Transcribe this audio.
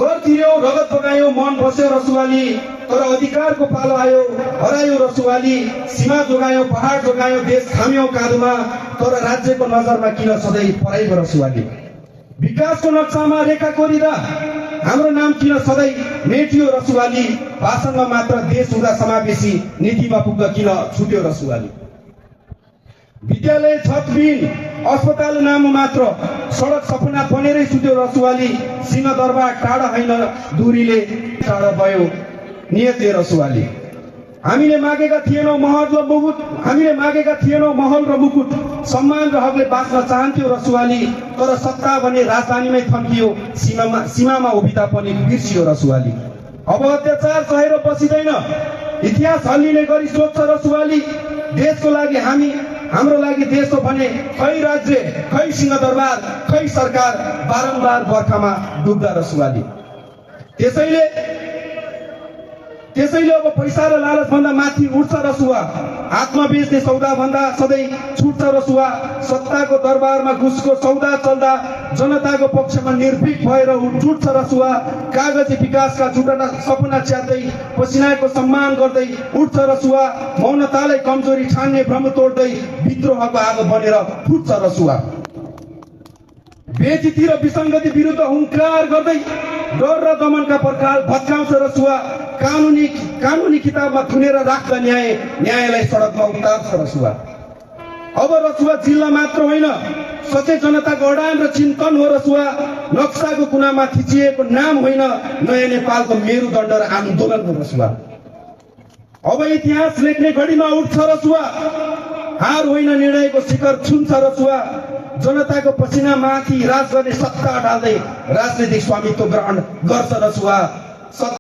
कर तिर्यो, रगत बगायो, मन बस्यो रसुवाली, तर अधिकारको पालो आयो, हरायो रसुवाली। सीमा जोगायो, पहाड जोगायो, देश थाम्यो काँधमा, तर राज्यको नजरमा किन सधैँ पराइको रसुवाली। विकासको नक्सामा रेखा कोरिदा हाम्रो नाम किन सधैँ मेटियो रसुवाली। भाषणमा मात्र देश हुँदा समावेशी, नीतिमा पुग्दा किन छुट्यो रसुवाली। विद्यालय छतबिन, अस्पताल नाम मात्र, सडक सपना बनेरै सुत्यो रसुवाली। सिंहदरबार टाढा होइन, दूरीले टाढा भयो नियतले रसुवाली। हामीले मागेका थिएनौँ महल र मुकुट, सम्मान र हकले बाँच्न चाहन्थ्यो रसुवाली। तर सत्ता भने राजधानीमै थन्कियो, सीमामा उभिँदा पनि बिर्सियो रसुवाली। अब अत्याचार सहेर बसिँदैन, इतिहास हल्लिने गरी सोच्छ रसुवाली। देशको लागि हाम्रो लागि देश हो भने खै राज्य, खै सिंहदरबार, खै सरकार, बारम्बार बर्खामा डुब्दा रसुवाली। त्यसैले अब पैसा र लालच भन्दा माथि उठ्छ रसुवा। आत्मा बेच्ने सौदा भन्दा सधैँ छुट्छ रसुवा। सत्ताको दरबारमा घुसको सौदा चल्दा जनताको पक्षमा निर्भीक भएर जुट्छ रसुवा। कागजी विकासका झुटा सपना च्यात्दै, पसिनाको सम्मान गर्दै उठ्छ रसुवा। मौनतालाई कमजोरी ठान्ने भ्रम तोड्दै विद्रोहको आगो बनेर फुट्छ रसुवा। बेइज्जती र विसङ्गति विरुद्ध हुङ्कार गर्दै डर र दमनका पर्खाल भत्काउँछ रसुवा। कानुनी किताबमा थुनेर राख्दा न्यायलाई सडकमा उतार्छ रसुवा। अब रसुवा जिल्ला मात्र होइन, सचेत जनताको अडान र चिन्तन हो रसुवा। नक्साको कुनामा थिचिएको नाम होइन, नयाँ नेपालको मेरुदण्ड र आन्दोलन हो रसुवा। अब इतिहास लेख्ने घडीमा उठ्छ रसुवा। हार होइन, निर्णयको शिखर छुन्छ रसुवा। जनताको पसिना माथि राज गर्ने सत्ता ढाल्दै राजनीतिक स्वामित्व ग्रहण गर्छ रसुवा।